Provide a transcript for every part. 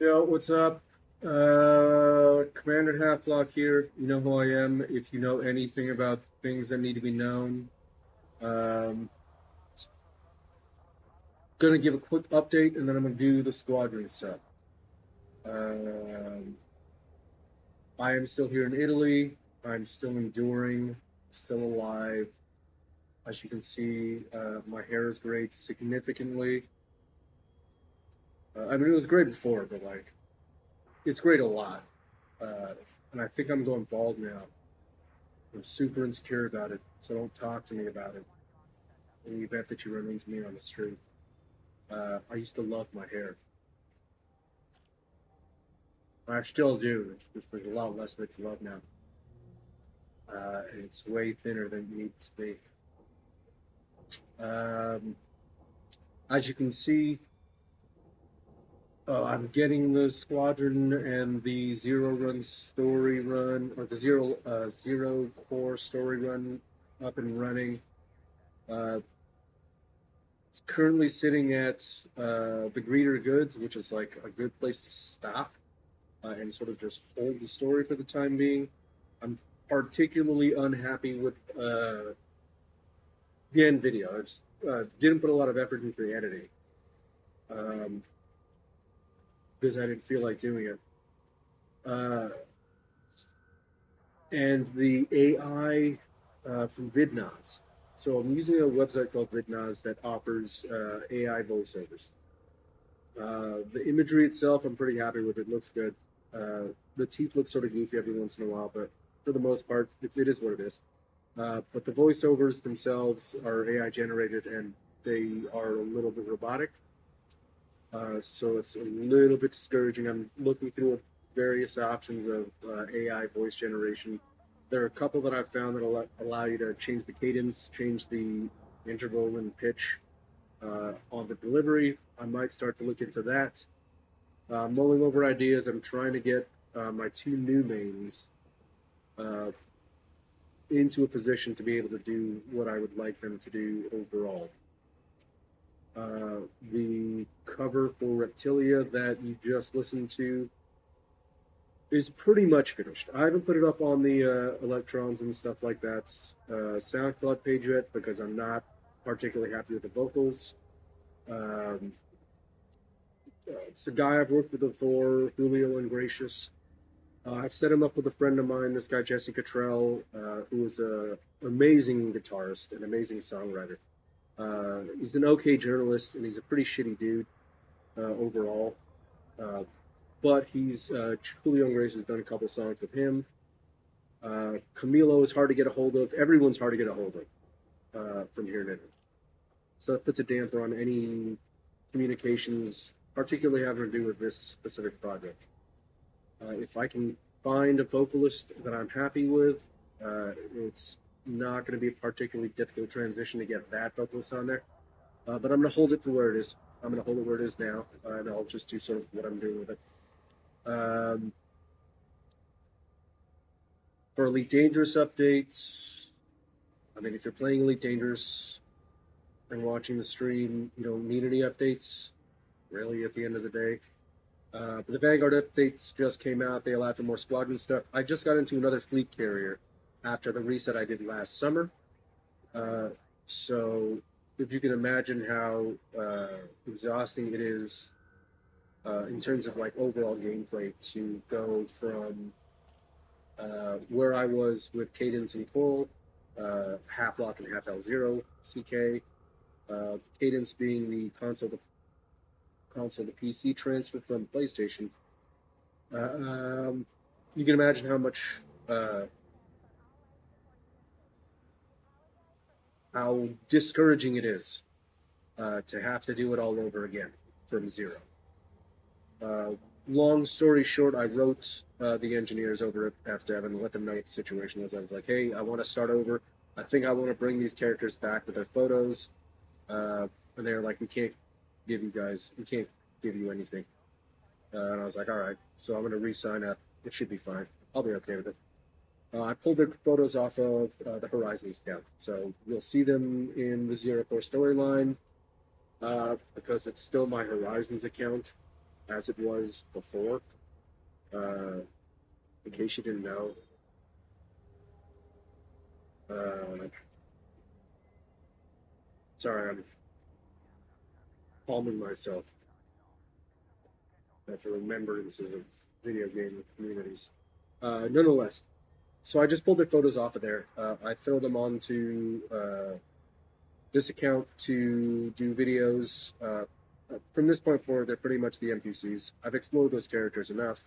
Yo, what's up? Commander Halflock here. You know who I am if you know anything about things that need to be known. Gonna give a quick update and then I'm gonna do the squadron stuff. I am still here in Italy. I'm still enduring, still alive. As you can see, my hair is great significantly. I mean, it was great before, but like, it's great a lot. And I think I'm going bald now. I'm super insecure about it, so don't talk to me about it in the event that you run into me on the street. I used to love my hair. I still do. There's a lot less of it to love now. And it's way thinner than it needs to be. As you can see, I'm getting the Squadron and the Zero Run story run, or the Zero Core story run up and running. It's currently sitting at the Greater Goods, which is like a good place to stop and sort of just hold the story for the time being. I'm particularly unhappy with the end video. It's didn't put a lot of effort into the editing. Because I didn't feel like doing it. And the AI from VidNaz. So I'm using a website called VidNaz that offers AI voiceovers. The imagery itself, I'm pretty happy with. It looks good. The teeth look sort of goofy every once in a while, but for the most part, it is what it is. But the voiceovers themselves are AI generated, and they are a little bit robotic. So it's a little bit discouraging. I'm looking through various options of AI voice generation. There are a couple that I've found that allow you to change the cadence, change the interval and pitch on the delivery. I might start to look into that. Mulling over ideas, I'm trying to get my two new mains into a position to be able to do what I would like them to do overall. The cover for Reptilia that you just listened to is pretty much finished. I haven't put it up on the Electrons and stuff like that SoundCloud page yet because I'm not particularly happy with the vocals. It's a guy I've worked with before, Julio Ungracious. I've set him up with a friend of mine, this guy Jesse Cottrell, who is an amazing guitarist, an amazing songwriter. He's an okay journalist, and he's a pretty shitty dude overall. But Julio Ungracious has done a couple songs with him. Camilo is hard to get a hold of. Everyone's hard to get a hold of from here in Italy. So that puts a damper on any communications, particularly having to do with this specific project. If I can find a vocalist that I'm happy with, it's not going to be a particularly difficult transition to get that vocalist on there. But I'm going to hold it for where it is. I'm going to hold it where it is now, and I'll just do sort of what I'm doing with it. For Elite Dangerous updates, I mean, if you're playing Elite Dangerous and watching the stream, you don't need any updates, really, at the end of the day. But the Vanguard updates just came out. They allowed for more Squadron stuff. I just got into another fleet carrier after the reset I did last summer. So if you can imagine how exhausting it is in terms of like overall gameplay to go from where I was with Cadence and Coral, half lock and half L0 CK, Cadence being the console to PC transfer from PlayStation. You can imagine how much how discouraging it is to have to do it all over again from zero. Long story short, I wrote the engineers over at FDev and let them know what the situation was. I was like, hey, I want to start over. I think I want to bring these characters back with their photos. And they're like, we can't give you anything. And I was like, all right, so I'm going to re-sign up. It should be fine. I'll be okay with it. I pulled their photos off of the Horizons account. So you'll see them in the Zero Core storyline because it's still my Horizons account as it was before. In case you didn't know. Sorry, I'm calming myself for remembrances of video game communities. Nonetheless, so I just pulled their photos off of there. I throw them onto this account to do videos. From this point forward, they're pretty much the NPCs. I've explored those characters enough.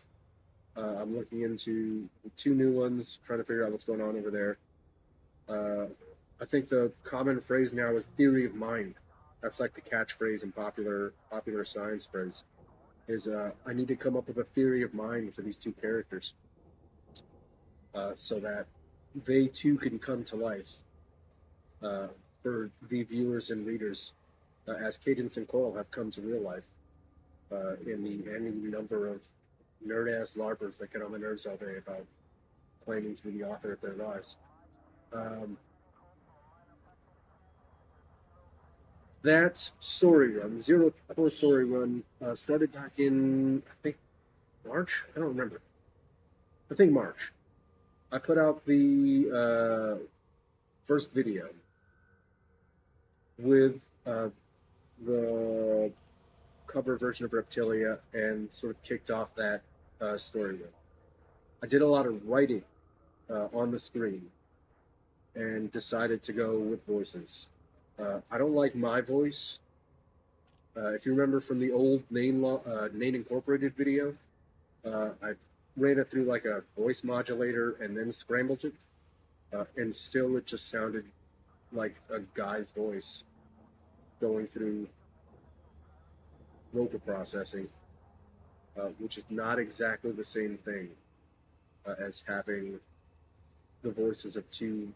I'm looking into 2 new ones, trying to figure out what's going on over there. I think the common phrase now is theory of mind. That's like the catchphrase and popular science phrase. Is I need to come up with a theory of mind for these 2 characters, so that they too can come to life for the viewers and readers, as Cadence and Coral have come to real life in the any number of nerd-ass LARPers that get on the nerves all day about claiming to be the author of their lives. That story run, Zero Core story run, started back in, I think, March? I don't remember. I think March. I put out the first video with the cover version of Reptilia and sort of kicked off that story run. I did a lot of writing on the screen and decided to go with voices. I don't like my voice. If you remember from the old Nain Incorporated video, I ran it through like a voice modulator and then scrambled it, and still it just sounded like a guy's voice going through vocal processing, which is not exactly the same thing as having the voices of 2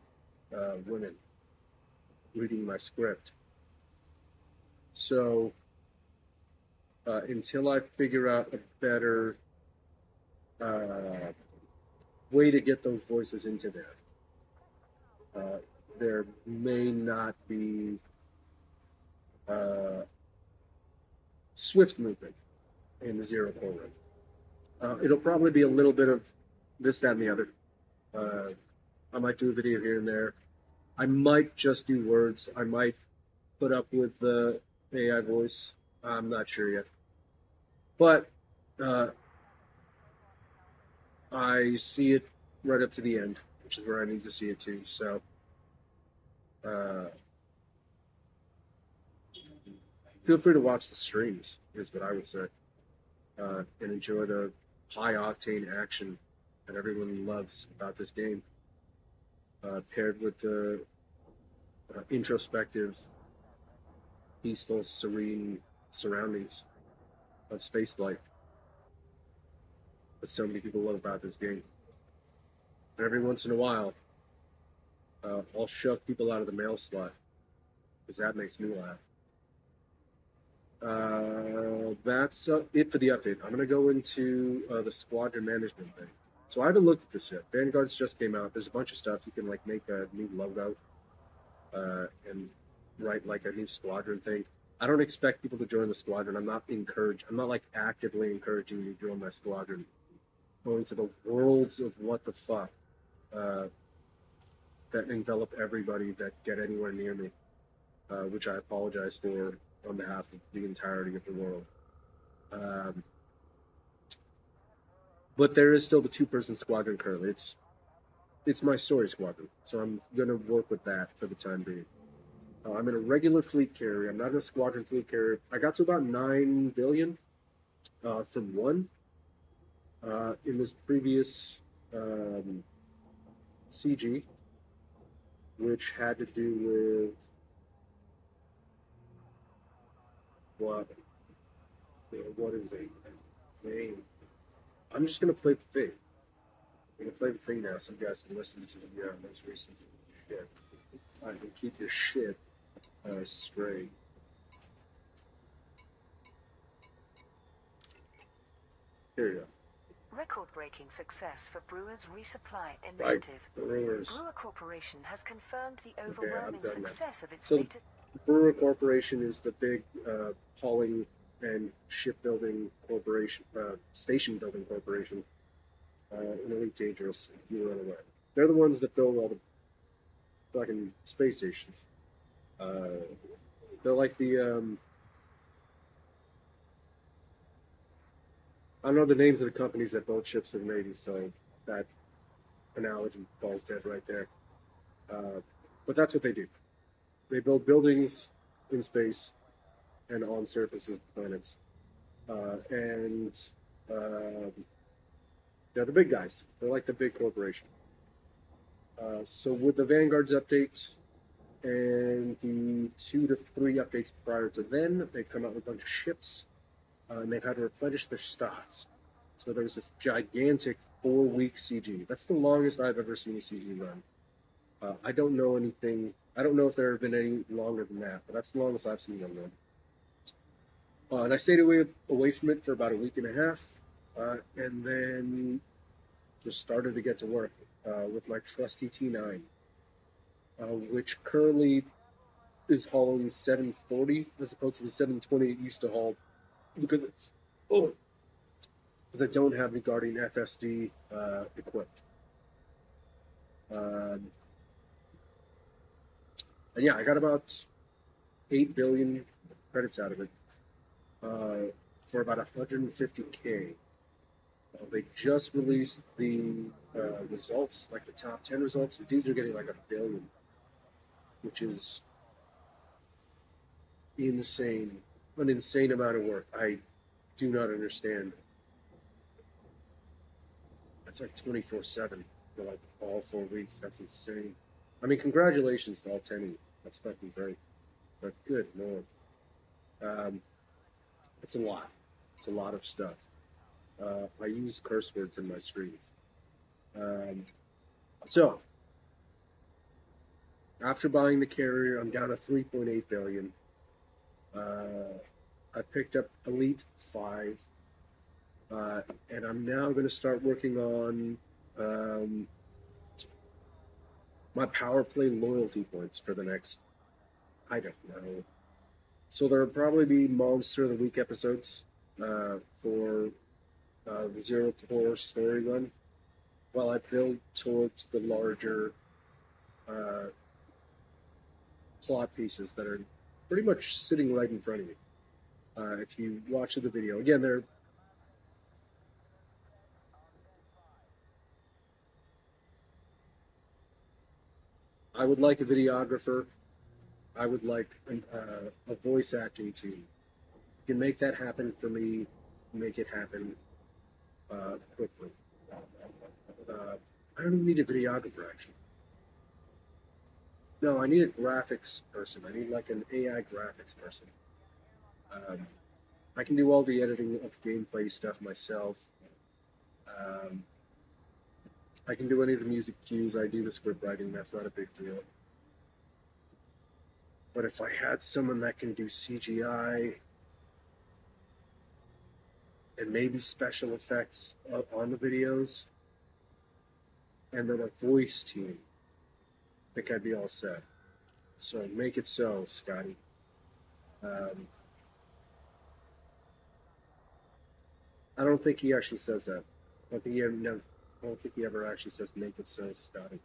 women reading my script. So until I figure out a better way to get those voices into there, there may not be swift movement in the Zero Core run. It'll probably be a little bit of this, that, and the other. I might do a video here and there. I might just do words. I might put up with the AI voice. I'm not sure yet. But I see it right up to the end, which is where I need to see it too. So feel free to watch the streams, is what I would say, and enjoy the high octane action that everyone loves about this game, paired with the introspective, peaceful, serene surroundings of spaceflight that so many people love about this game. And every once in a while, I'll shove people out of the mail slot because that makes me laugh. That's it for the update. I'm going to go into the squadron management thing. So I haven't looked at this yet. Vanguard's just came out. There's a bunch of stuff. You can like make a new logo and write like a new squadron thing. I don't expect people to join the squadron. I'm not like actively encouraging you to join my squadron. Going to the worlds of what the fuck that envelop everybody that get anywhere near me, which I apologize for on behalf of the entirety of the world. But there is still the two-person squadron currently. It's my story squadron, so I'm going to work with that for the time being. I'm in a regular fleet carrier. I'm not in a squadron fleet carrier. I got to about 9 billion from one in this previous CG, which had to do with what is it? Nain. I'm just gonna play the thing. I'm gonna play the thing now, so you guys can listen to the most recent shit. I can keep your shit straight. Here you go. Record-breaking success for Brewer's resupply initiative. Brewer Corporation has confirmed the overwhelming success of its latest. Brewer Corporation is the big hauling and shipbuilding corporation, station building corporation in Elite Dangerous, if you were unaware. They're the ones that build all the fucking space stations. They're like the I don't know the names of the companies that build ships for the Navy, so that analogy falls dead right there. But that's what they do. They build buildings in space and on surfaces of planets. And they're the big guys. They're like the big corporation. So with the Vanguard's update and the 2 to 3 updates prior to then, they've come out with a bunch of ships. And they've had to replenish their stocks. So there was this gigantic 4-week CG. That's the longest I've ever seen a CG run. I don't know anything. I don't know if there have been any longer than that, but that's the longest I've seen them run. And I stayed away from it for about a week and a half, and then just started to get to work with my trusty T9, which currently is hauling 740 as opposed to the 720 it used to haul. Because I don't have the Guardian FSD equipped. And yeah, I got about 8 billion credits out of it for about 150K. They just released the results, like the top 10 results. The dudes are getting like 1 billion, which is insane. An insane amount of work. I do not understand. That's like 24/7 for like all 4 weeks. That's insane. I mean, congratulations to all 10 of you. That's fucking great. But good lord, it's a lot. It's a lot of stuff. I use curse words in my streams. So after buying the carrier, I'm down to 3.8 billion. I picked up Elite 5, and I'm now going to start working on my power play loyalty points for the next, I don't know. So there will probably be Monster of the Week episodes for the Zero Core story run, while I build towards the larger plot pieces that are pretty much sitting right in front of you. If you watch the video, again, they're I would like a videographer. I would like a voice acting team. You can make that happen for me. Make it happen quickly. I don't even need a videographer, actually. No, I need a graphics person. I need like an AI graphics person. I can do all the editing of gameplay stuff myself. I can do any of the music cues. I do the script writing. That's not a big deal. But if I had someone that can do CGI and maybe special effects on the videos, and then a voice team, I think I'd be all set. So make it so, Scotty. I don't think he actually says that. I don't think he ever actually says "make it so, Scotty."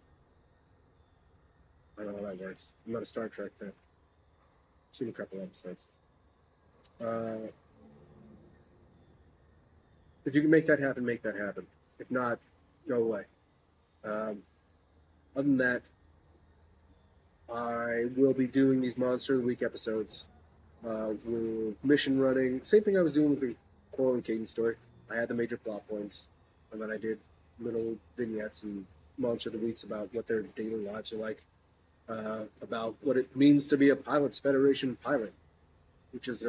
I don't know how that works. I'm not a Star Trek fan. Seen a couple episodes. If you can make that happen, make that happen. If not, go away. Other than that, I will be doing these Monster of the Week episodes. We're mission running. Same thing I was doing with the Coral and Cadence story. I had the major plot points, and then I did little vignettes and Monster of the Weeks about what their daily lives are like, about what it means to be a Pilots Federation pilot, which is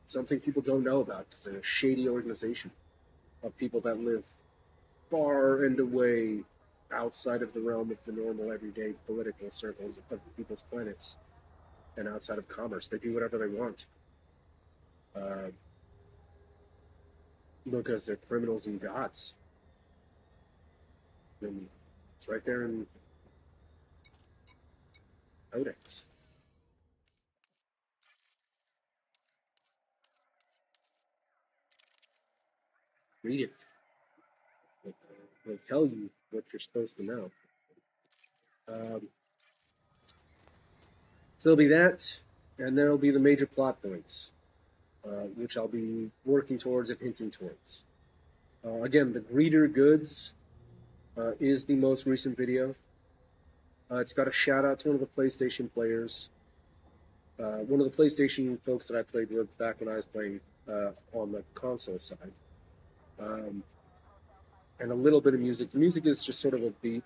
something people don't know about because they're a shady organization of people that live far and away outside of the realm of the normal everyday political circles of people's planets and outside of commerce. They do whatever they want because they're criminals and gods. And it's right there in Codex. Read it. It'll tell you what you're supposed to know. So there'll be that, and there'll be the major plot points, which I'll be working towards and hinting towards. Again, the Greeter Goods is the most recent video. It's got a shout out to one of the PlayStation players. One of the PlayStation folks that I played with back when I was playing on the console side. And a little bit of music. The music is just sort of a beat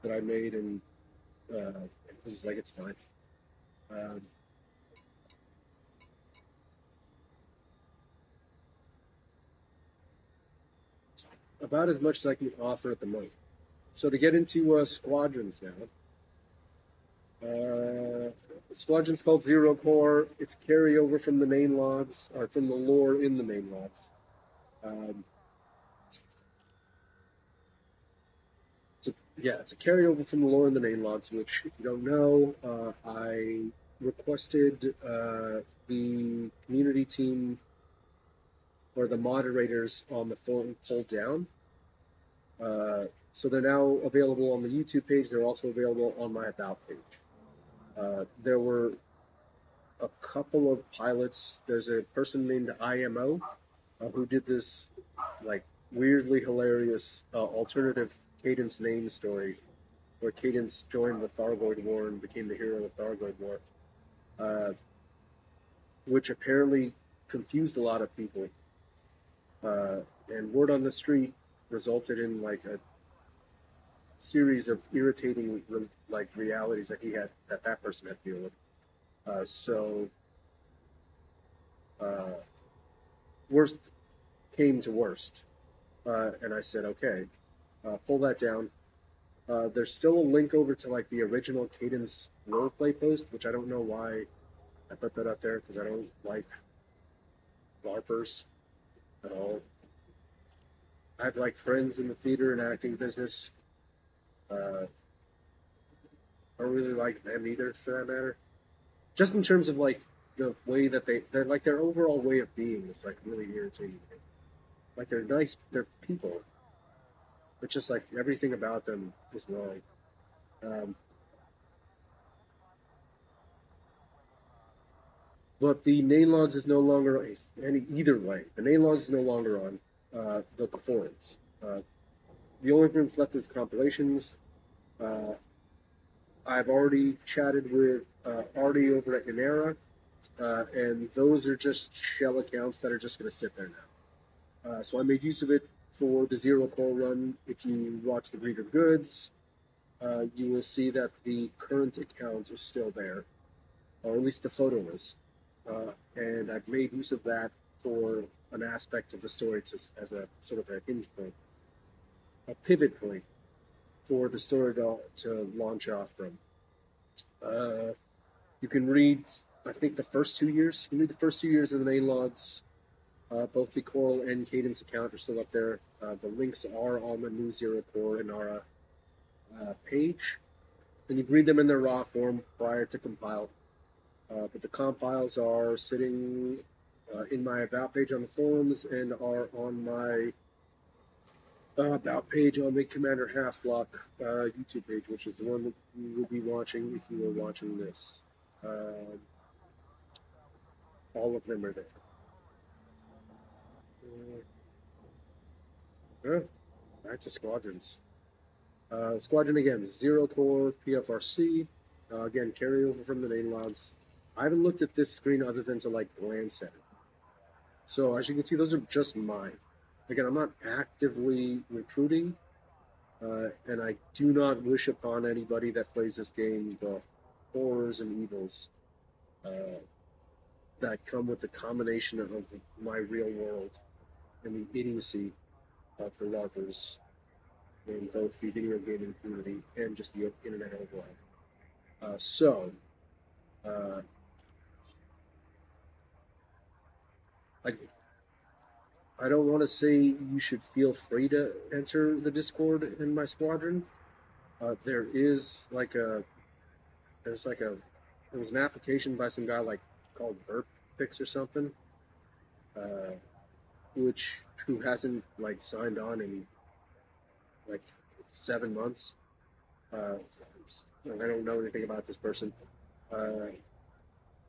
that I made, and it was like, it's fine. About as much as I can offer at the moment. So to get into Squadrons now. Squadron's called Zero Core. It's a carryover from the Nain logs, or from the lore in the Nain logs. It's a carryover from the lore in the Nain logs, which, if you don't know, I requested the community team or the moderators on the forum pull down. So they're now available on the YouTube page. They're also available on my About page. There were a couple of pilots. There's a person named IMO who did this like weirdly hilarious alternative Cadence Nain story where Cadence joined the Thargoid War and became the hero of the Thargoid War, which apparently confused a lot of people. And word on the street resulted in like a series of irritating like realities that that person had to deal with. So worst came to worst, and I said, okay, pull that down. There's still a link over to like the original Cadence roleplay post, which I don't know why I put that up there, because I don't like LARPers at all. I have like friends in the theater and acting business. I don't really like them either, for that matter. Just in terms of like the way that they're like their overall way of being is like really irritating. Like they're nice, they're people. But just like everything about them is wrong. But the Nain logs is no longer either way. The Nain logs is no longer on the forums. The only thing that's left is compilations. I've already chatted with Artie over at Inera, and those are just shell accounts that are just going to sit there now. So I made use of it for the zero core run. If you watch the Greater Goods, you will see that the current account is still there, or at least the photo is. And I've made use of that for an aspect of the story as a sort of a hinge point, a pivot point for the story to launch off from. You can read, I think, the first 2 years. You can read the first 2 years of the Nain logs. Both the Coral and Cadence account are still up there. The links are on the new Zero Core Inara page. And you can read them in their raw form prior to compile. But the compiles are sitting in my About page on the forums and are on my About page on the Commander Halflock YouTube page, which is the one that you will be watching if you were watching this. All of them are there. Back to Squadrons. Squadron again, Zero Core PFRC. Again, carryover from the Nain logs. I haven't looked at this screen other than to like glance at it. So as you can see, those are just mine. Again, I'm not actively recruiting, and I do not wish upon anybody that plays this game the horrors and evils that come with the combination of my real world and the idiocy of the LARPers in both the video gaming community and just the internet overall. I don't want to say you should feel free to enter the Discord in my squadron. There was an application by some guy called Burpix or something, who hasn't signed on in 7 months. I don't know anything about this person. I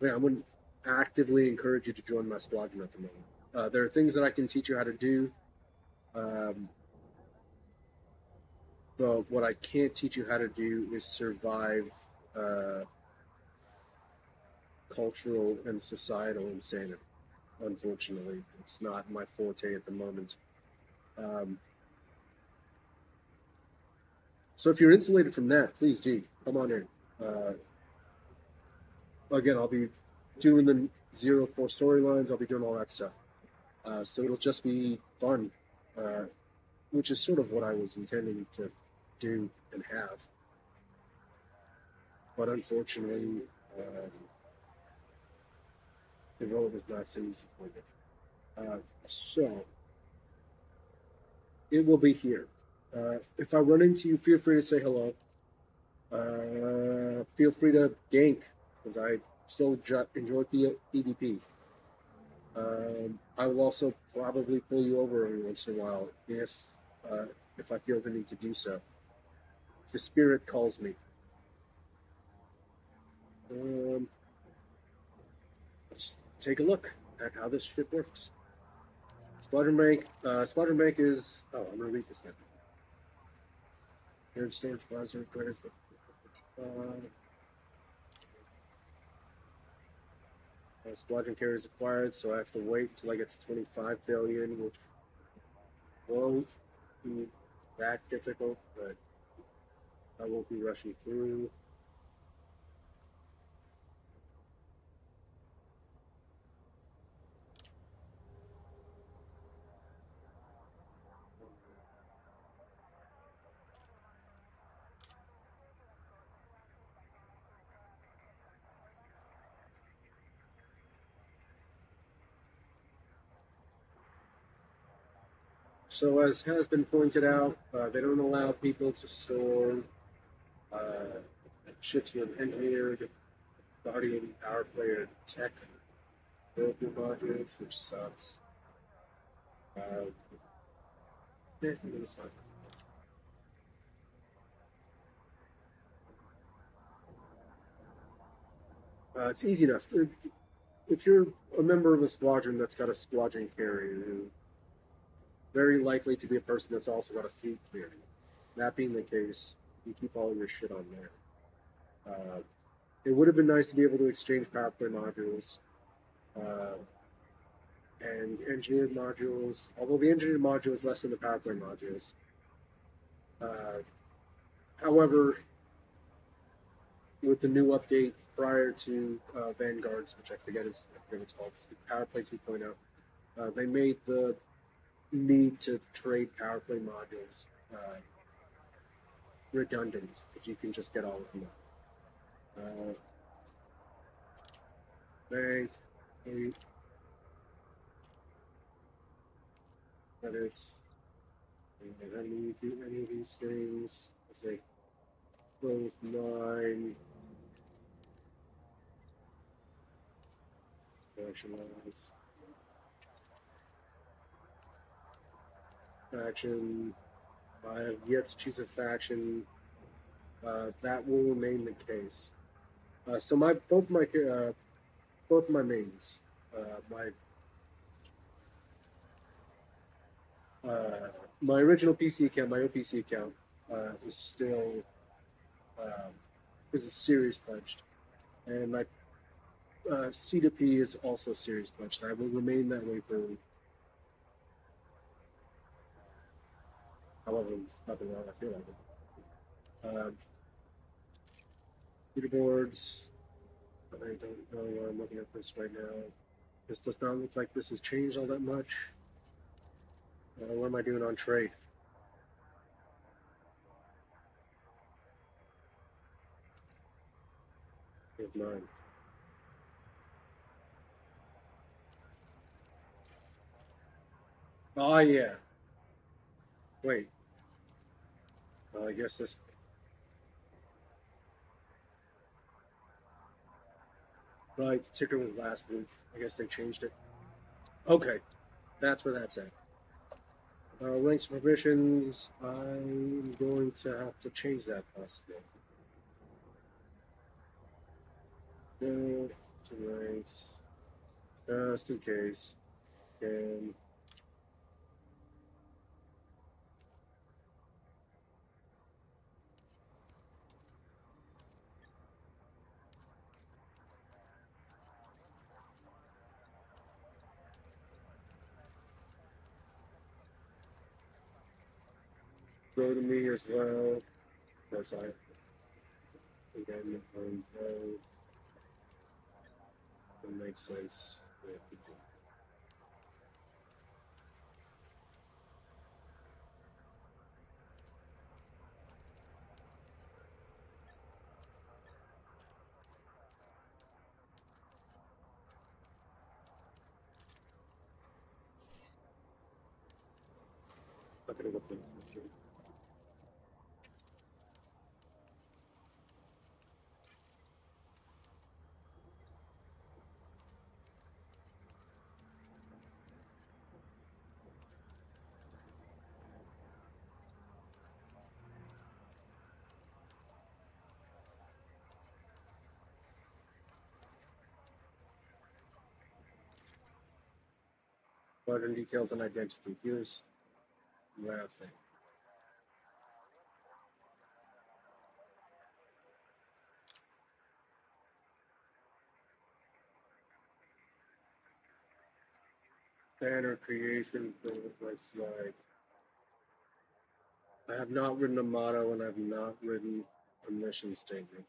wouldn't actively encourage you to join my squadron at the moment. There are things that I can teach you how to do, but what I can't teach you how to do is survive cultural and societal insanity. Unfortunately, it's not my forte at the moment. So if you're insulated from that, please do come on in. Again, I'll be doing the Zero Core storylines. I'll be doing all that stuff. So it'll just be fun, which is sort of what I was intending to do and have. But unfortunately, the road was not so easy for me. So it will be here. If I run into you, feel free to say hello. Feel free to gank, because I still enjoy PvP. I will also probably pull you over every once in a while if I feel the need to do so. If the spirit calls me. Let's take a look at how this shit works. Squadron Bank is... Oh, I'm going to read this now. Shared storage browser requires... Squadron carrier is acquired, so I have to wait until I get to 25 billion, which won't be that difficult, but I won't be rushing through. So as has been pointed out, they don't allow people to store ships with engineered Guardian power player tech filter modules, which sucks. It's fine. It's easy enough. If you're a member of a squadron that's got a squadron carrier, you're very likely to be a person that's also got a fleet clearing. That being the case, you keep all your shit on there. It would have been nice to be able to exchange power play modules and engineered modules, although the engineered module is less than the power play modules. However, with the new update prior to Vanguard's, which I forget what it's called, it's the Power Play 2.0, they made the need to trade power play modules redundant, because you can just get all of them. But it's any of these things. Let's say both 9 factionalize faction. I have yet to choose a faction. That will remain the case. So both my mains, my original PC account, my OPC account, is still is a series pledged, and my C2P is also series pledged. I will remain that way for however nothing wrong I feel like it. Leaderboards. I don't know why I'm looking at this right now. This does not look like this has changed all that much. What am I doing on trade? Here's mine. Oh, yeah. Wait. I guess this... Right, the ticker was last week. I guess they changed it. Okay, that's where that's at. Links and permissions, I'm going to have to change that possibly. To links, just in case. And go to me as well. That's I. Again, it makes sense. Not gonna go through this. Squadron details and identity. Here's that thing. Banner creation for my slide. I have not written a motto and I have not written a mission statement.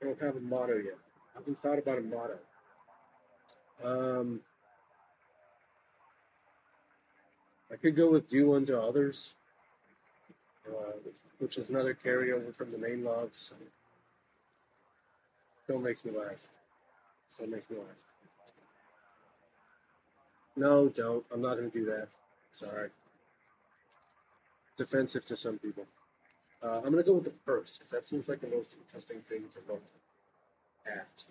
I don't have a motto yet. I haven't thought about a motto. I could go with do unto others, which is another carryover from the main logs. Still makes me laugh. Still makes me laugh. No, don't. I'm not going to do that. Sorry. It's offensive to some people. I'm going to go with the first, because that seems like the most interesting thing to look at.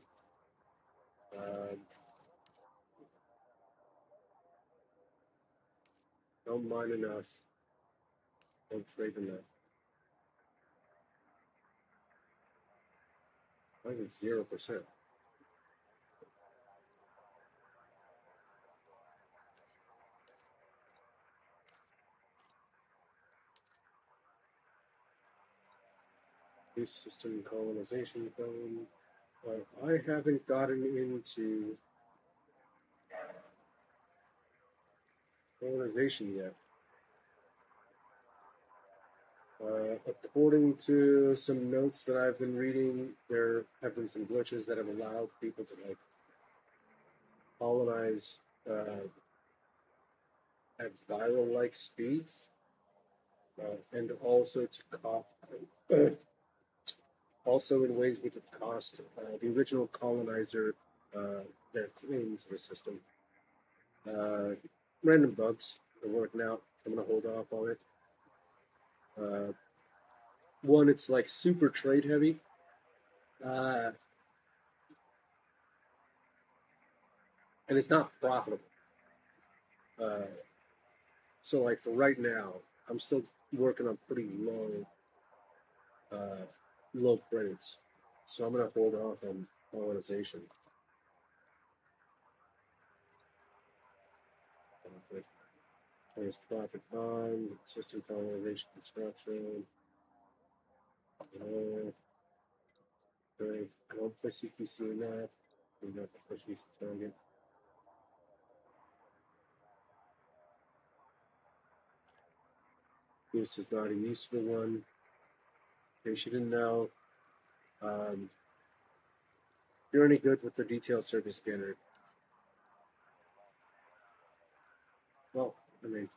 Don't mind enough. Don't trade enough. Why is it 0%? New system colonization phone. I haven't gotten into colonization yet. According to some notes that I've been reading, there have been some glitches that have allowed people to like colonize at viral-like speeds, and also to also in ways which have cost the original colonizer their claim to the system. Random bugs are working out. I'm gonna hold off on it. One, it's like super trade heavy. And it's not profitable. So like for right now, I'm still working on pretty low credits. So I'm gonna hold off on colonization. There's profit bond, system colonization construction. I don't play CPC in that. I'm not the first recent target. This is not a useful one. In case you didn't know, if you're any good with the detailed surface scanner, well, I mean,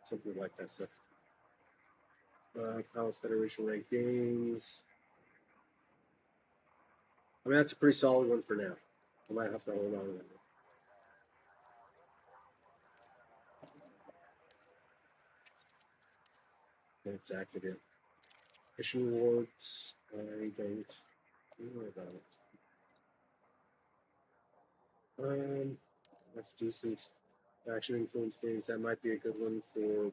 something like that stuff. Palace Federation rank games. I mean, that's a pretty solid one for now. I might have to hold on to that. It's active yet. Mission awards, I don't know about it. That's decent. Action influence games, that might be a good one for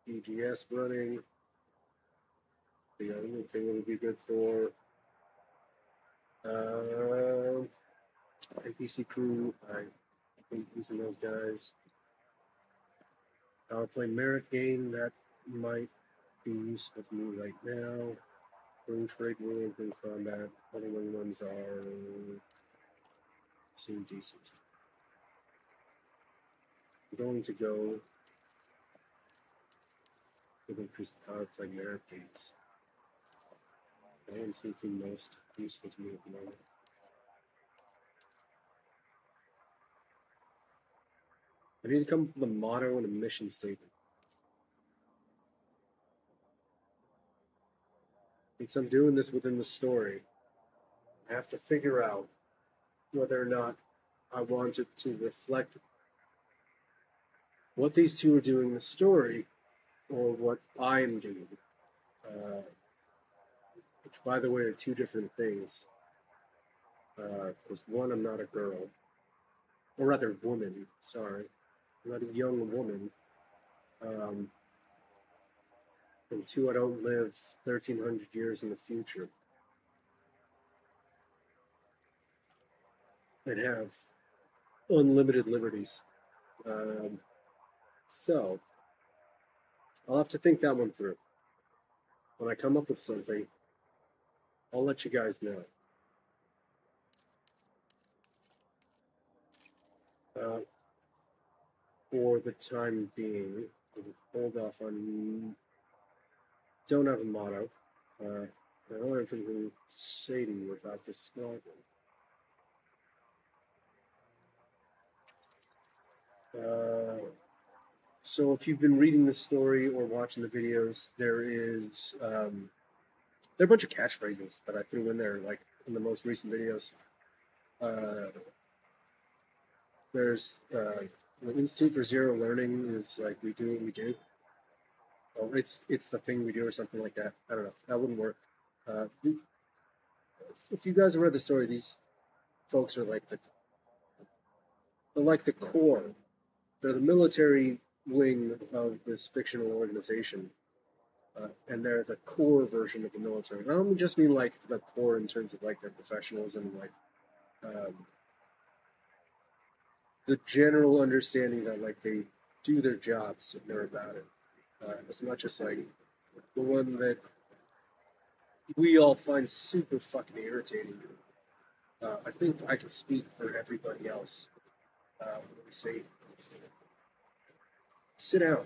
EGS running. The only thing it would be good for NPC crew. I hate using those guys. Power play merit game, that might be useful to me right now. Bring trade rules and combat. Other ones are seem decent. I'm going to go with increased power play merit games. I am something most useful to me at the moment. I need to come up with a motto and a mission statement. Since I'm doing this within the story, I have to figure out whether or not I want it to reflect what these two are doing in the story or what I'm doing. Which, by the way, are two different things. Because one, I'm not a girl, or rather, woman. Sorry, I'm not a young woman. And two, I don't live 1,300 years in the future and have unlimited liberties. So I'll have to think that one through. When I come up with something, I'll let you guys know. For the time being, hold off on. Don't have a motto. I don't have anything to say to you about this Squadron. So if you've been reading the story or watching the videos, there are a bunch of catchphrases that I threw in there, like in the most recent videos. There's the Institute for Zero Learning is like we do what we do. Oh, it's the thing we do or something like that. I don't know. That wouldn't work. If you guys have read the story, these folks are like the core. They're the military wing of this fictional organization. and they're the core version of the military. I don't just mean like the core in terms of like their professionalism, like the general understanding that like they do their jobs and they're about it, as much as like the one that we all find super fucking irritating. I think I can speak for everybody else when we say, sit down.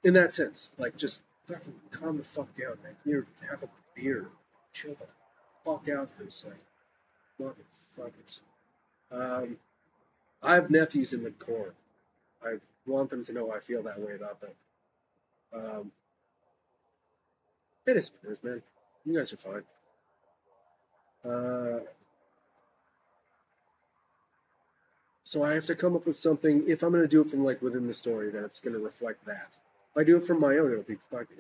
In that sense, like just fucking calm the fuck down, man. Here, have a beer, chill the fuck out for a second, motherfuckers. I have nephews in the Corps. I want them to know I feel that way about them. It is what it is, man. You guys are fine. So I have to come up with something, if I'm going to do it from like within the story, that's going to reflect that. If I do it from my own, it'll be fucking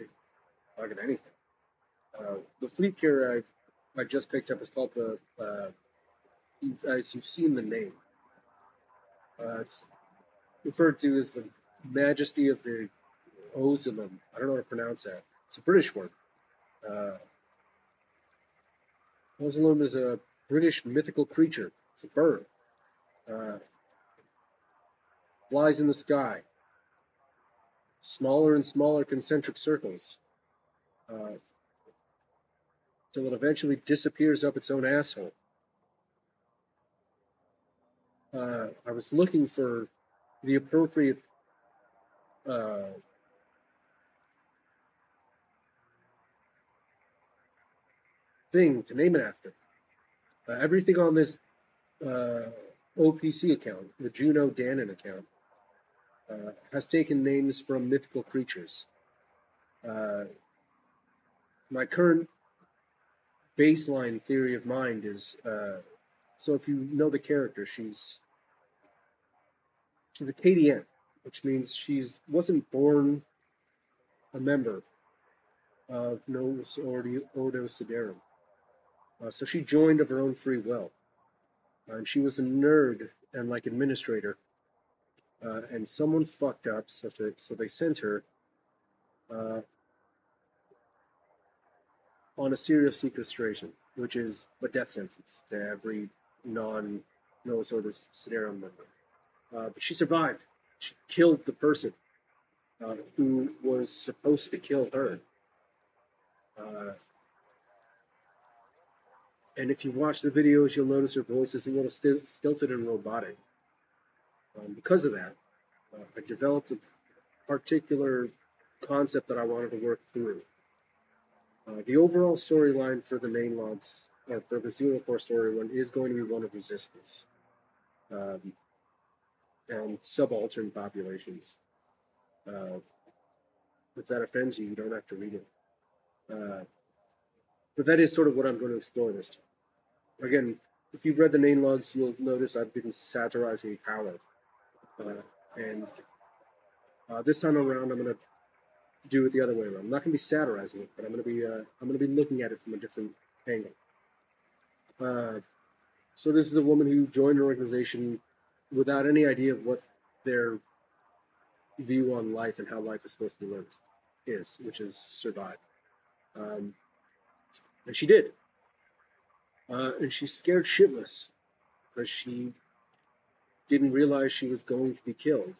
anything. The fleet carrier I just picked up is called the, as you've seen the name. It's referred to as the Majesty of the Ozilum. I don't know how to pronounce that. It's a British word. Ozilum is a British mythical creature. It's a bird. Flies in the sky. Smaller and smaller concentric circles. Till it eventually disappears up its own asshole. I was looking for the appropriate thing to name it after. Everything on this OPC account, the Juno Danon account, has taken names from mythical creatures. My current baseline theory of mind is, so if you know the character, she's a KDN, which means she's wasn't born a member of Nos Ordo Siderum. So she joined of her own free will. And she was a nerd and like administrator. And someone fucked up, so they sent her on a serious sequestration, which is a death sentence to every non-Nos Ordo Siderum member. But she survived. She killed the person who was supposed to kill her. And if you watch the videos, you'll notice her voice is a little stilted and robotic. Because of that, I developed a particular concept that I wanted to work through. The overall storyline for the Nain logs, or for the Zero Core storyline, is going to be one of resistance and subaltern populations. If that offends you, you don't have to read it. But that is sort of what I'm going to explore this time. Again, if you've read the Nain logs, you'll notice I've been satirizing power. And this time around, I'm going to do it the other way around. I'm not going to be satirizing it, but I'm going to be looking at it from a different angle. So this is a woman who joined an organization without any idea of what their view on life and how life is supposed to be lived is, which is survive. And she did. And she's scared shitless because she didn't realize she was going to be killed,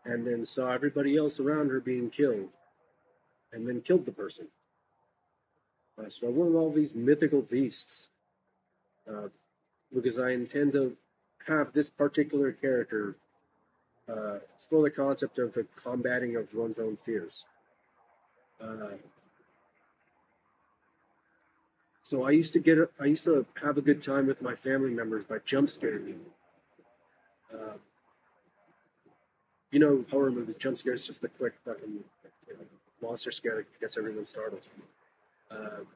and then saw everybody else around her being killed, and then killed the person. So I want all these mythical beasts, because I intend to have this particular character explore the concept of the combating of one's own fears. So I used to have a good time with my family members by jump scaring people. You know, horror movies, jump scares, just the quick fucking monster scare that gets everyone startled. There's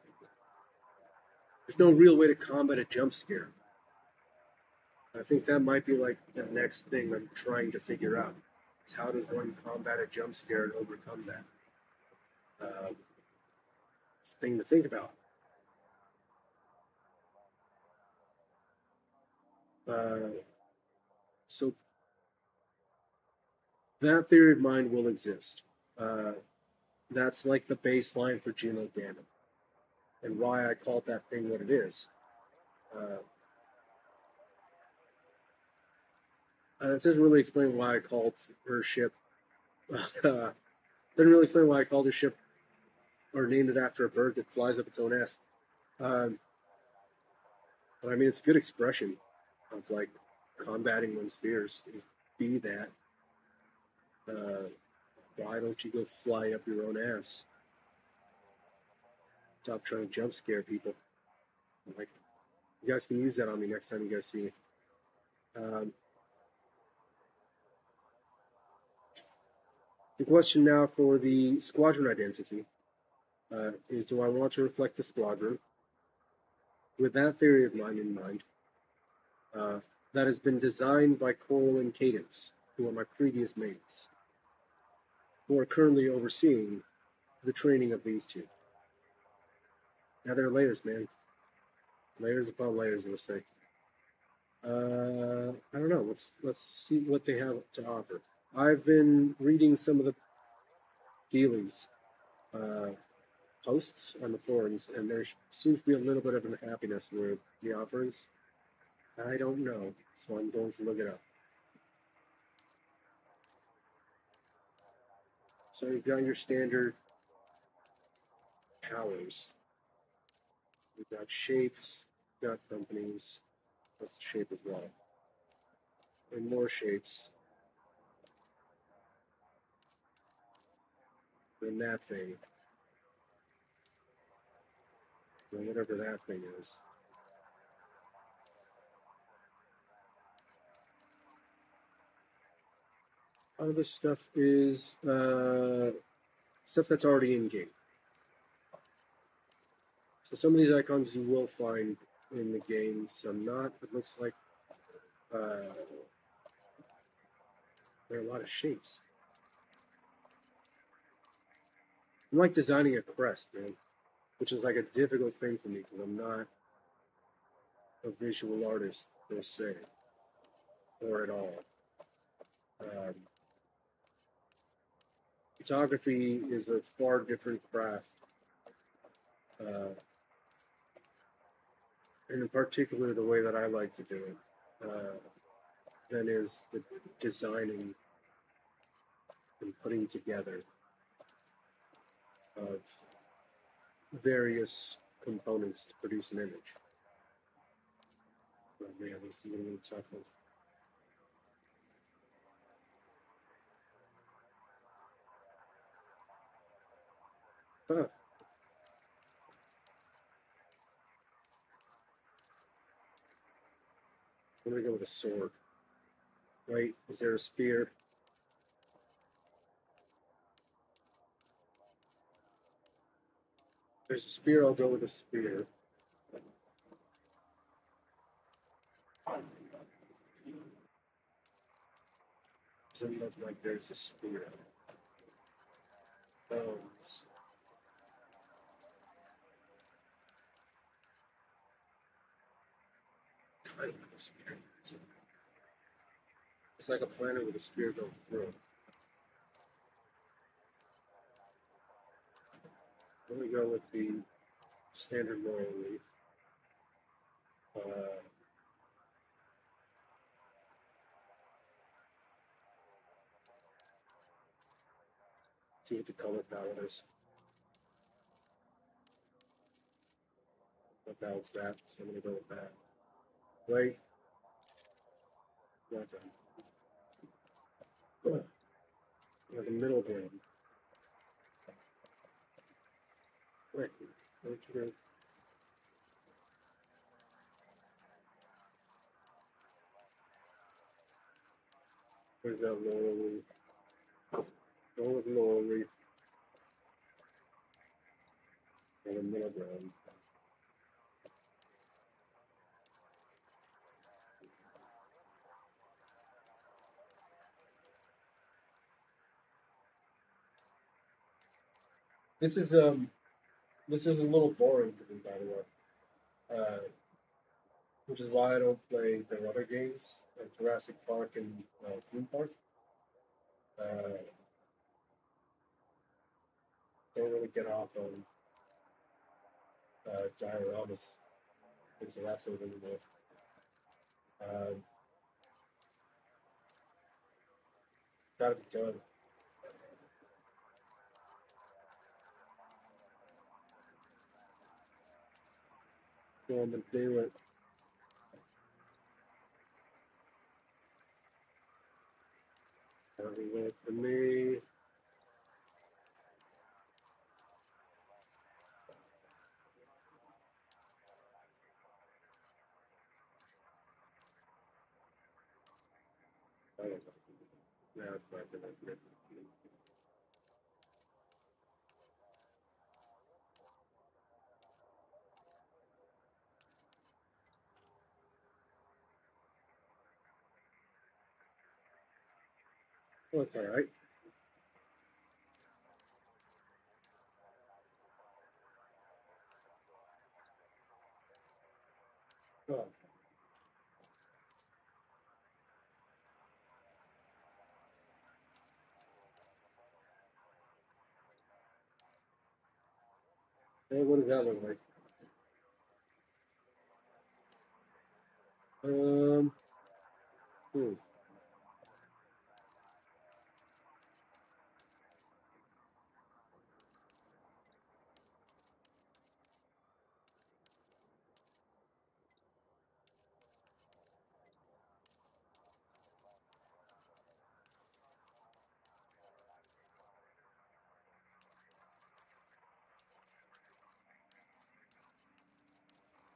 no real way to combat a jump scare. I think that might be like the next thing I'm trying to figure out. Is how does one combat a jump scare and overcome that? It's a thing to think about. So that theory of mine will exist. That's like the baseline for genome damage, and why I called that thing what it is. It doesn't really explain why I called her ship. Doesn't really explain why I called her ship or named it after a bird that flies up its own ass. But I mean, it's good expression of like combating one's fears. Is be that. Why don't you go fly up your own ass? Stop trying to jump scare people. Like, you guys can use that on me next time you guys see me. The question now for the squadron identity is, do I want to reflect the squadron with that theory of mine in mind that has been designed by Coral and Cadence, who are my previous mates, who are currently overseeing the training of these two. Now there are layers, man. Layers upon layers, let's say. I don't know. Let's see what they have to offer. I've been reading some of the dealies posts on the forums, and there seems to be a little bit of unhappiness with the offerings. I don't know, so I'm going to look it up. So you've got your standard powers. You've got shapes, you've got companies. That's the shape as well. And more shapes. And that thing. Or whatever that thing is. All this stuff is stuff that's already in game. So some of these icons you will find in the game, some not. It looks like there are a lot of shapes. I'm like designing a crest, man, which is like a difficult thing for me because I'm not a visual artist per se, or at all. Photography is a far different craft, and in particular the way that I like to do it, than is the designing and putting together of various components to produce an image. Oh man, this is a little tough one. Huh. I'm gonna go with a sword. Right? Is there a spear? If there's a spear, I'll go with a spear. Doesn't look like there's a spear. Bones. Kind of like a spear. It's like a planet with a spear going through it. Let me go with the standard laurel leaf. See what the color palette is. What palette's that? So I'm gonna go with that. Right? Not done. The middle ground. Right. Where'd you go? Where's that laurel leaf? Go with laurel leaf. And the middle ground. This is a little boring for me, by the way, which is why I don't play their other games, like Jurassic Park and Theme Park. don't really get off on dioramas, things of that sort of anymore. It's got to be done. Going to do it. That'll work for me. I don't know. No, it's not going to work. Well, it's all right. Oh. Hey, what does that look like?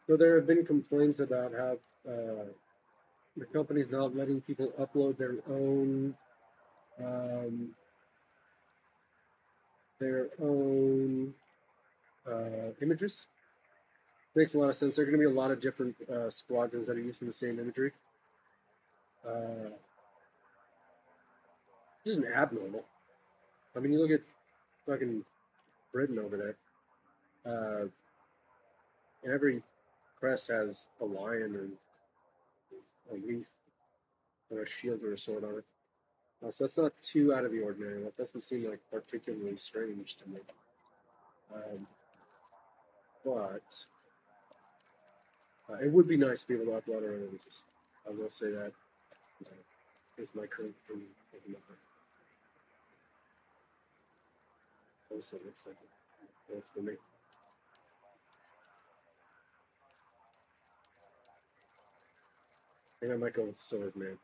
So there have been complaints about how the company's not letting people upload their own images. Makes a lot of sense. There are going to be a lot of different squadrons that are using the same imagery. Isn't abnormal. I mean, you look at fucking Britain over there. Every crest has a lion and a leaf or a shield or a sword on it. So that's not too out of the ordinary. That doesn't seem like particularly strange to me. But it would be nice to be able to upload our images. I will say that is my current opinion of the matter. Also looks like it works for me. I think I might go with sword, man.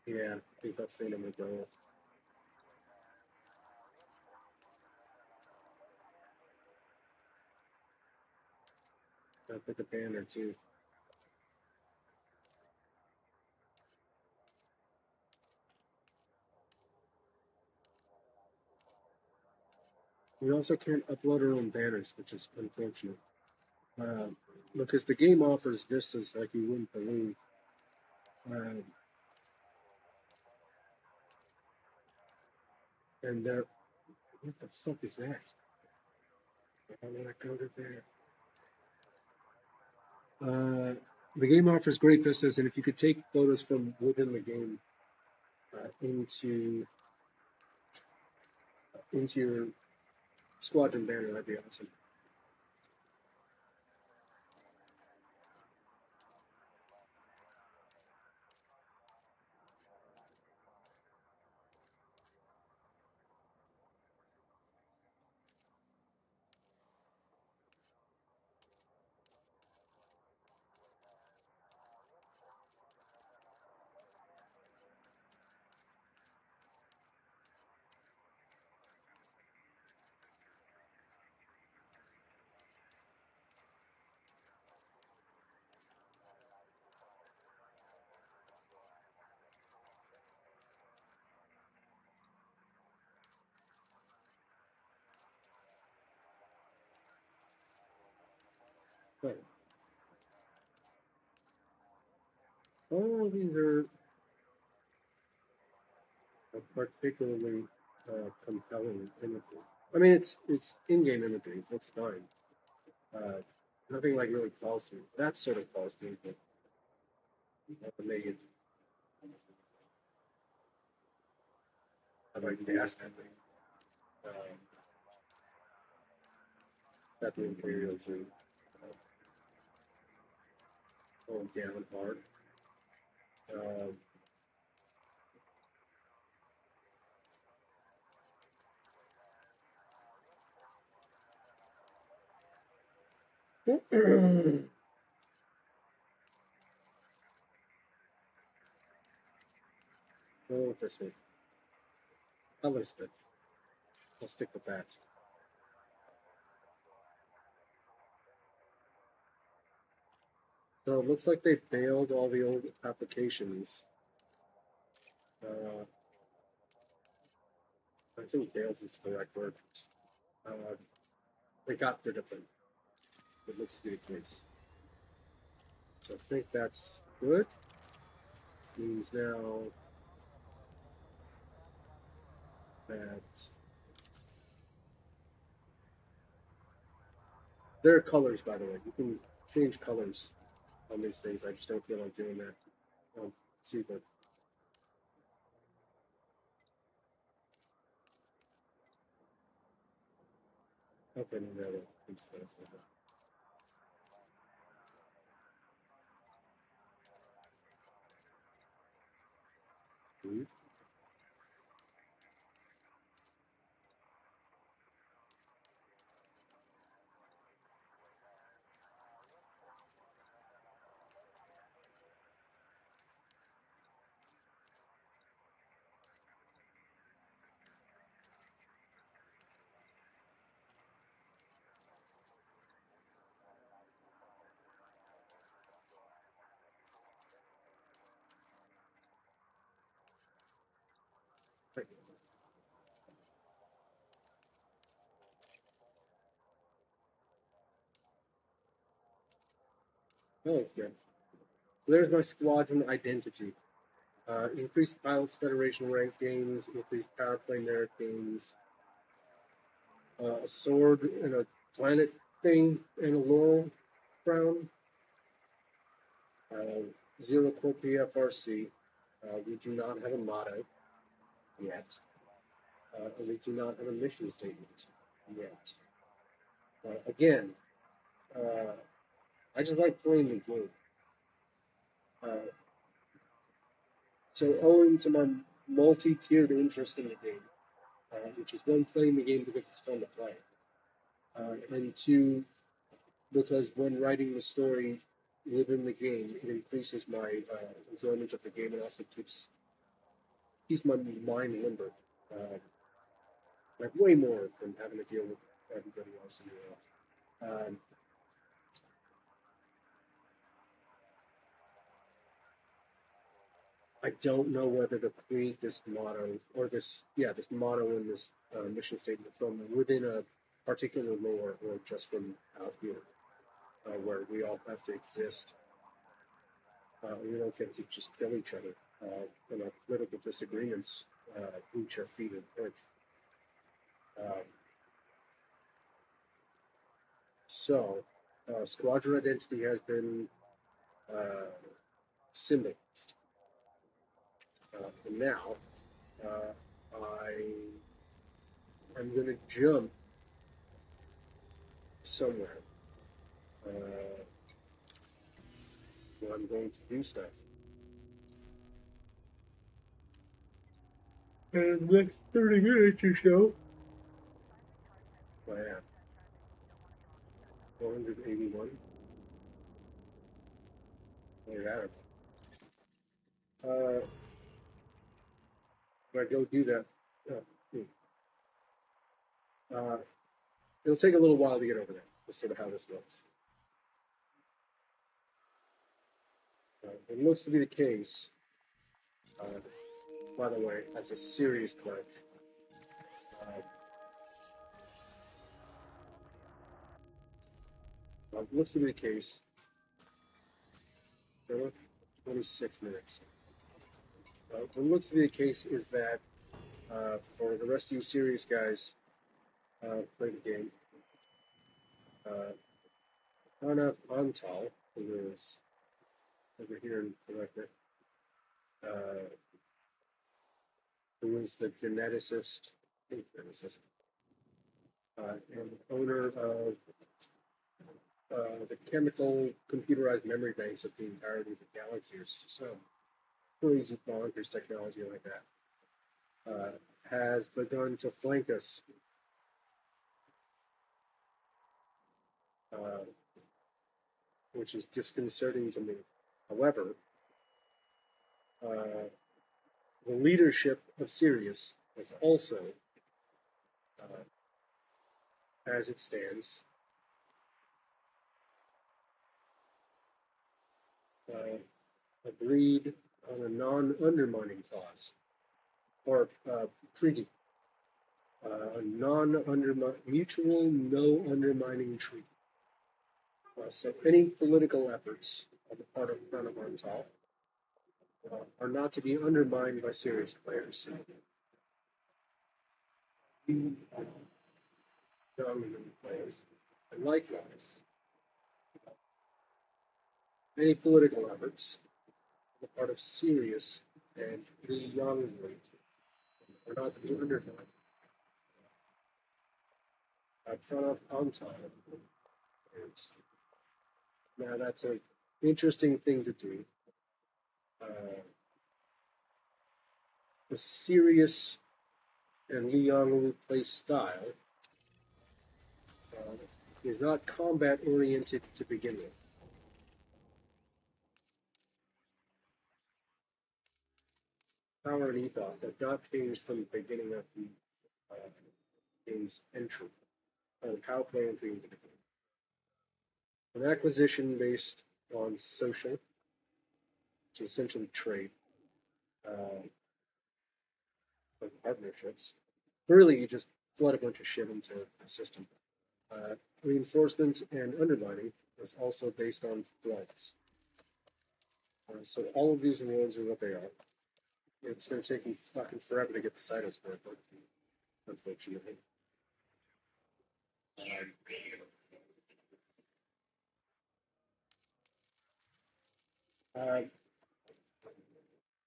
Yeah, I think that's the thing I'm going to go with. I'll put the banner too. We also can't upload our own banners, which is unfortunate. Because the game offers vistas like you wouldn't believe. And what the fuck is that? I want to go to there. The game offers great vistas, and if you could take photos from within the game into your squadron banner, that'd be awesome. But all of these are particularly compelling imagery. I mean, it's in-game imagery. That's fine. Nothing like really calls to me. That sort of calls to me, but make it. I like gas handling. That the Imperials are going down hard. Go with this one. That looks good. I'll stick with that. So it looks like they bailed all the old applications. I think bailed is the correct word. They got rid of them. It looks to be the case. So I think that's good. Means now that there are colors, by the way. You can change colors on these things. I just don't feel like doing that. See the okay, no, it's better. Oh, yeah. So there's my squadron identity. Increased pilots federation rank gains, increased power play merit gains, a sword and a planet thing and a laurel crown. 0 core PFRC. We do not have a motto yet. And we do not have a mission statement yet. Again, I just like playing the game. So owing to my multi-tiered interest in the game, which is one, playing the game because it's fun to play, and two, because when writing the story within the game, it increases my enjoyment of the game and also keeps my mind limber. Like way more than having to deal with everybody else in the world. I don't know whether to create this motto or this motto in this mission statement from within a particular lore or just from out here, where we all have to exist. We don't get to just kill each other in our political disagreements, reach our feet in earth. So, squadron identity has been symbolized. And now, I'm going to jump somewhere. Where I'm going to do stuff. And the next 30 minutes or so, I am 481. Look at it. When I go do that, it'll take a little while to get over there. That's sort of how this looks. It looks to be the case, by the way, as a serious pledge. It looks to be the case. 26 minutes. What looks to be the case is that for the rest of you serious guys, play the game. Pranav Antal, who is over here in Quebec, who was the geneticist and owner of the chemical computerized memory banks of the entirety of the galaxy, or some crazy bonkers technology like that, has begun to flank us, which is disconcerting to me. However, the leadership of Sirius is also, as it stands, agreed on a non-undermining clause, or treaty, a mutual no-undermining treaty. So any political efforts on the part of Chronomontal are not to be undermined by Sirius players. Young players. And likewise, any political efforts on the part of Sirius and the young are not to be undermined by Chronomontal. Now that's an interesting thing to do. The Sirius and Liang play style is not combat oriented to begin with. Power and ethos have not changed from the beginning of the game's entry, how playing things the beginning. An acquisition based on social, which is essentially trade, partnerships. Really, you just flood a bunch of shit into the system. Reinforcement and undermining is also based on floods. So all of these rewards are what they are. It's going to take me fucking forever to get the Cytos for it, unfortunately.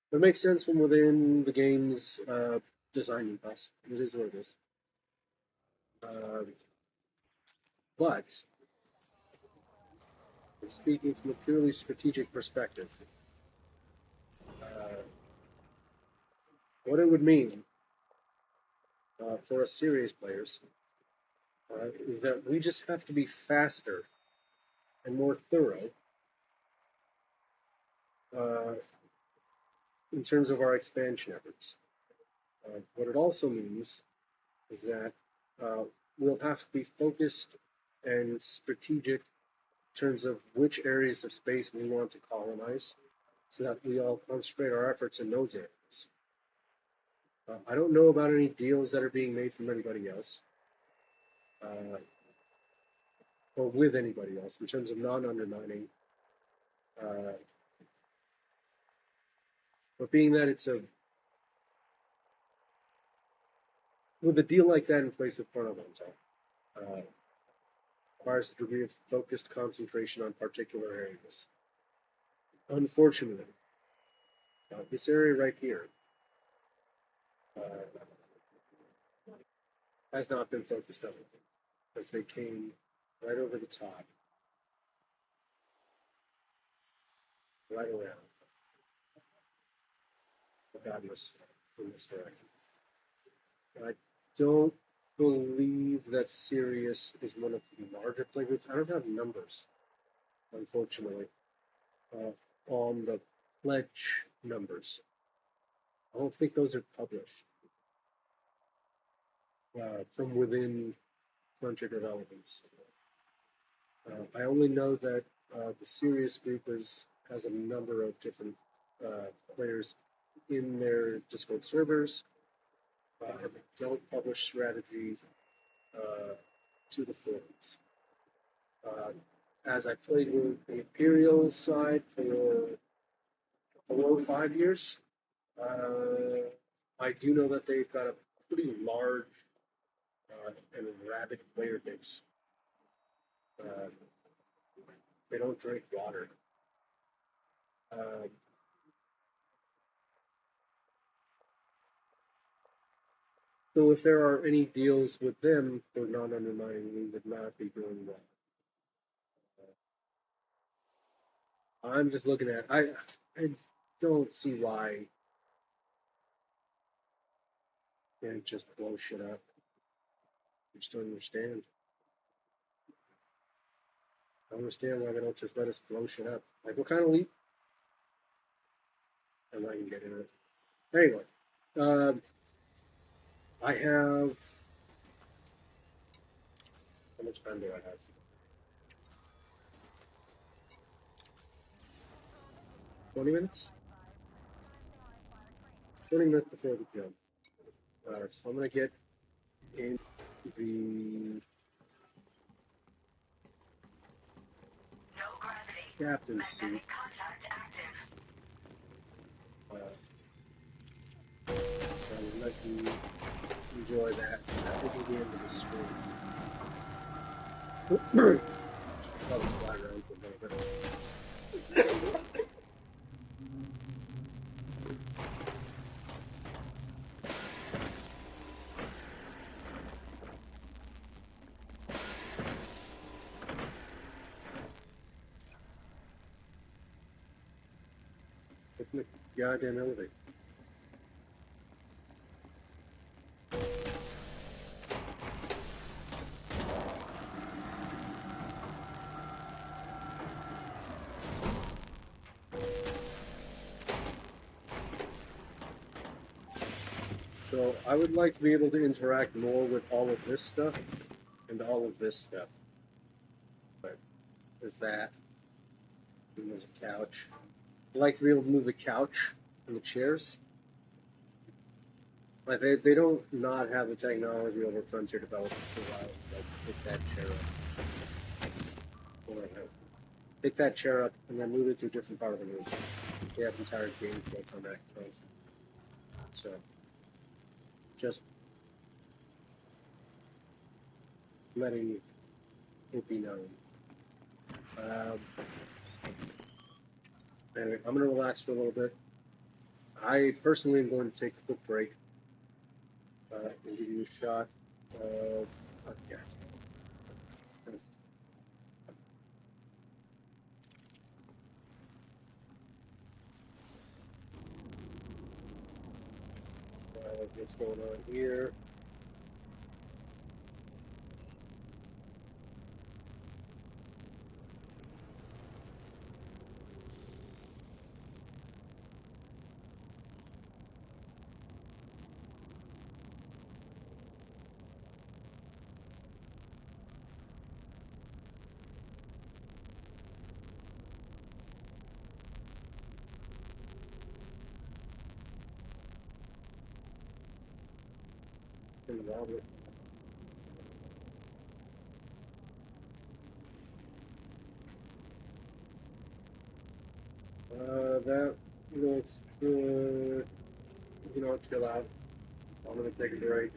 It makes sense from within the game's design ethos. It is what it is. But speaking from a purely strategic perspective, what it would mean for us serious players is that we just have to be faster and more thorough in terms of our expansion efforts. What it also means is that we'll have to be focused and strategic in terms of which areas of space we want to colonize, so that we all concentrate our efforts in those areas. I don't know about any deals that are being made from anybody else, or with anybody else in terms of non-undermining. But being that it's with a deal like that in place of Chronomontal, requires a degree of focused concentration on particular areas. Unfortunately, this area right here has not been focused on, as they came right over the top, right around, regardless in this direction. I don't believe that Sirius is one of the larger playgroups. I don't have numbers, unfortunately, on the pledge numbers. I don't think those are published from within Frontier Developments. I only know that the Sirius group has a number of different players in their Discord servers. They don't publish strategy to the forums. As I played with the Imperial side for 4 or 5 years, I do know that they've got a pretty large and rabid player base. They don't drink water. So if there are any deals with them for non-undermining, we would not be doing that. I'm just looking at, I don't see why they just blow shit up. I just don't understand. I don't understand why they don't just let us blow shit up. Like, what kind of leap? I'm not even getting it. Anyway, I have, how much time do I have? 20 minutes? 20 minutes before the jump. So I'm going to get in the captain's seat. And let you enjoy that. That will be the end of the stream. Probably fly around for a little bit. Open the goddamn elevator. So I would like to be able to interact more with all of this stuff and all of this stuff. But there's that. And there's a couch. I'd like to be able to move the couch and the chairs. Like they don't not have the technology over Frontier developers to allow us to like pick that chair up. Pick that chair up and then move it to a different part of the room. They have entire games built on that concept. So just letting it be known. Anyway, I'm going to relax for a little bit. I personally am going to take a quick break and give you a shot of podcast. What's going on here? That looks good. You know, chill out. I'm gonna take a break.